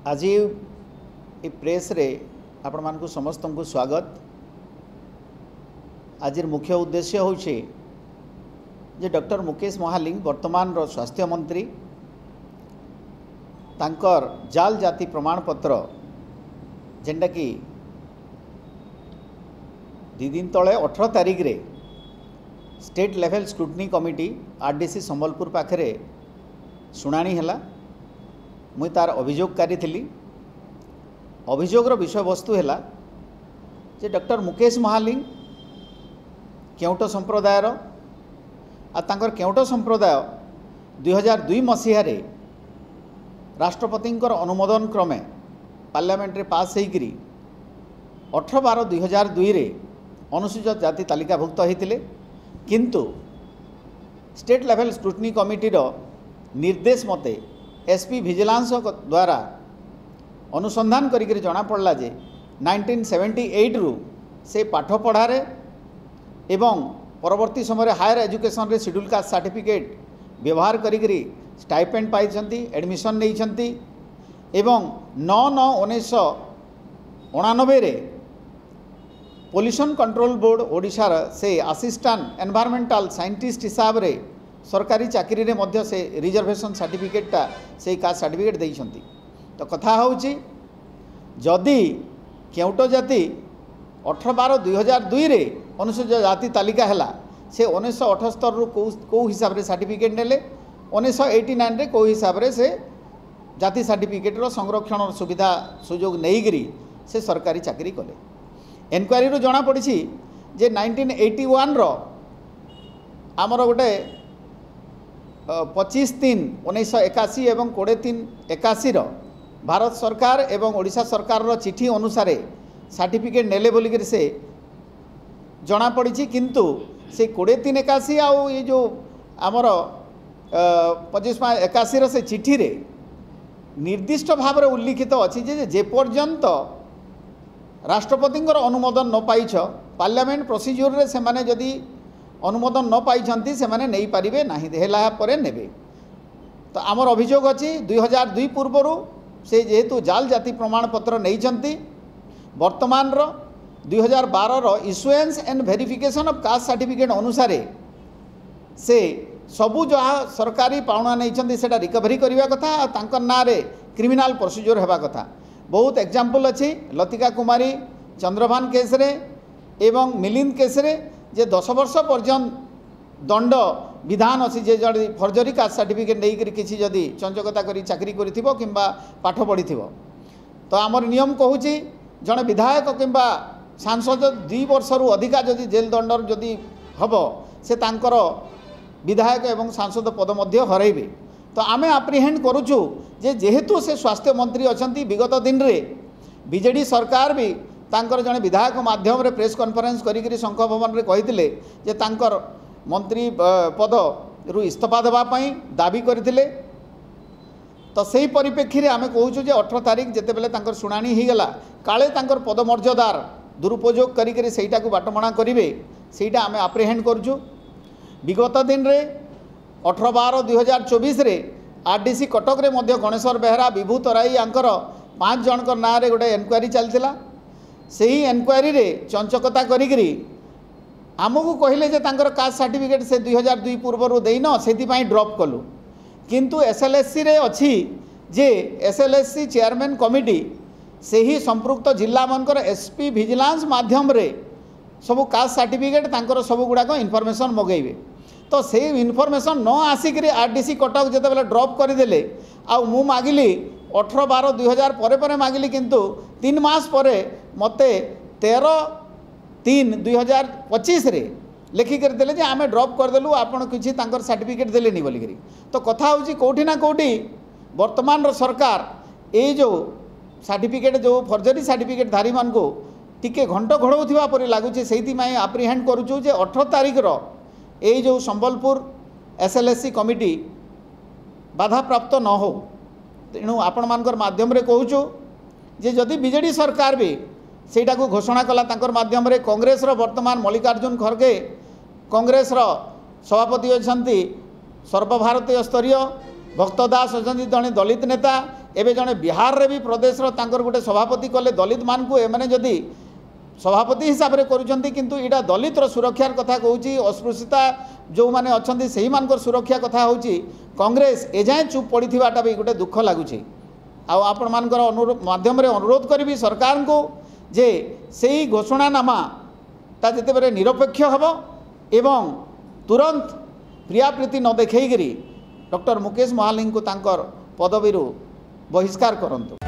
आज ये प्रेस रे आपण मानकु समस्त को स्वागत। आज मुख्य उद्देश्य होचे जे डॉक्टर मुकेश महालिंग वर्तमान रो स्वास्थ्य मंत्री तांकर जाल जाति प्रमाणपत्र जेंटा कि 2 दिन तले 18 तारीख रे state level scrutiny committee RDC Sambalpur पाखरे शुणाणी हैला। मुई तार अभियोगकारी थी। अभियोगर विषय वस्तु है जे डॉक्टर मुकेश महालिंग केउट संप्रदायर आर केउट संप्रदाय 2002 मसीह राष्ट्रपति अनुमोदन क्रमे पार्लियामेंट रे पास होकर 18/12/2002 रे अनुसूचित जाति तालिकाभुक्त होते, किंतु स्टेट लेवल स्क्रूटनी कमिटी निर्देश मते एसपी विजिलेंस द्वारा अनुसंधान करिक जना पड़ला जे 1978 रु से पाठ पढ़ारे एवं परवर्ती समय हायर एजुकेशन रे शेड्यूल कास्ट सर्टिफिकेट व्यवहार करिक स्टाइपेंड पाइछंती, एडमिशन नहीं एवं 9/9/1989 रे पोल्यूशन कंट्रोल बोर्ड ओडिशार से असिस्टेंट एनवायरमेंटल साइंटिस्ट हिसाब रे सरकारी चाकरी रे मध्य से रिजर्वेशन सर्टिफिकेटा से कास्ट सर्टिफिकेट देइछंती। तो कथा होउची जदि केउट जाति 18/12/2002 रे अनुसूचित जाति तालिका हैला से 1978 रु को हिसाब रे सर्टिफिकेट नेले, 1989 रे को हिसाब रे से जाति सर्टिफिकेट रो संरक्षण और सुविधा सुयोग नेइगिरी से सरकारी चाकरी कले। एनक्वायरी रु जना पड़ी जे 1981 रो आमर गोटे 25/3/1981 एवं 20/3/81 भारत सरकार एवं ओडिशा सरकार रो चिठी अनुसार सर्टिफिकेट नेले बोलिक से जना पड़ी, किंतु से 20/3/81 आउ ये जो आमर 25/81 से चिठी रे निर्दिष्ट भाव में उल्लिखित अच्छी जे पर्यंत राष्ट्रपति अनुमोदन न पाइछ पार्लियामेंट प्रोसीजर रे से माने जदि अनुमोदन न पाइछंती से माने नहीं पारिबे नाही हेला परे नेबे। तो आमर अभियोग अछि 2002 पूर्वरु से जेहेतु जाल जाति प्रमाणपत्र नहींचंती वर्तमान रो 2012 रो issuance and verification of caste certificate अनुसार से सबू जहाँ सरकारी पाउना नहीं सेटा रिकवरी करने कथा तांकर ना रे क्रिमिनाल प्रोसीजर हेबा कथा। बहुत एग्जाम्पल अच्छी लतिका कुमारी चंद्रभान केस रे एवं मिलिंद केस रे जे 10 वर्ष पर्यंत दंड विधान अच्छी जे जदि फर्जरी कास्ट सर्टिफिकेट नहीं किसी जदि चंचकता करी चाकरी करिथिबो किंबा पाठ पढ़िथिबो तो आमर नियम कहूची जड़े विधायक किंबा सांसद 2 वर्ष रु अधिका जदि जेल दंडर जदि हबो से तांकर विधायक एवं सांसद पद मध्य हरइबे। तो आमे एप्रिहेंड करूछु जे जेहेतु से स्वास्थ्य मंत्री अछंती विगत दिन रे बीजेडी सरकार भी तांकर जने विधायक माध्यम रे प्रेस कॉन्फ्रेंस करी शंख भवन रे कहिथिले जे तांकर मंत्री पद रु इस्तीफा देबा पई दाबी करथिले। तो सही परिप्रेक्षी रे आमे कहूछु जे 18 तारीख जेते बेले तांकर शुणाणी ही गला काले तांकर पदमर्यादार दुरुपयोग करी सेटा को बाटमणा करिवे सेटा आमे एप्रिहेंड करछु। विगत दिन रे 18/12/2024 रे आरडीसी कटक रे मध्य गणेश्वर बेहरा विभू तराई आंकर 5 जनकर ना रे गोटे एनक्वायरी चलथिला। सही एनक्वायरी रे चंचकता करिकरी आमको कहले जे तांकर कास्ट सर्टिफिकेट से 2002 पूर्व देन से ड्रॉप कलु, किंतु एसएलएससी रे अच्छी जे एसएलएससी चेयरमैन कमिटी से ही संपृक्त जिला मानकर एसपी विजिलेंस माध्यम रे सबू कास्ट सर्टिफिकेट तांकर सबू गुड़ाक इनफॉरमेशन मगेबे। तो से इनफॉरमेशन न आसिक आरडीसी कटक जिते बेले ड्रॉप करदेले आउ मु मागिली 18/12/2000 पर मागिली, किंतु 3 मास परे मते 13/3/2025 रे लिखिक देले जे आमे ड्रॉप करदेलु आपण किछि तांकर सर्टिफिकेट देलेनी बोलिकरी। तो कथा होची कोठी ना कोठी वर्तमान रो सरकार ए जो सर्टिफिकेट जो फर्जरी सर्टिफिकेट धारी मान को टिके घंट घोड़ौथिबा परि लागुचे। सेहिति माई एप्रिहेंड करूछु जे 18 तारीख रो ए जो संबलपुर एसएलएससी कमिटी बाधा प्राप्त न हो। तेणु आपण मानकर माध्यम रे कहूछु जे जदि बीजेडी सरकार भी सेटा को घोषणा कला तांकर माध्यम रे कांग्रेस रो वर्तमान मल्लिकार्जुन खड़गे कांग्रेस रो सभापति अछंती सर्वभारतीय स्तरीय भक्त दास अच्छा जड़े दलित नेता एबे जड़े बिहार रे भी प्रदेश तांकर गोटे सभापति कले दलित मान को एमाने जदि सभापति हिसाब से करुँच किंतु इटा दलित सुरक्षार कथा कहूँ अस्पृश्यता जो मैंने अच्छा से मानकर सुरक्षा कथा हूँ कांग्रेस एजाएँ चुप पड़ाटा भी गोटे दुख लगुच आपण मानकर माध्यम अनुरोध करी सरकार को जे से ही घोषणानामा ता जिते बेले निरपेक्ष हम एवं तुरंत प्रियाप्रीति न देखई डॉक्टर मुकेश महालिंग को तांकर पदवी बहिष्कार करंतु।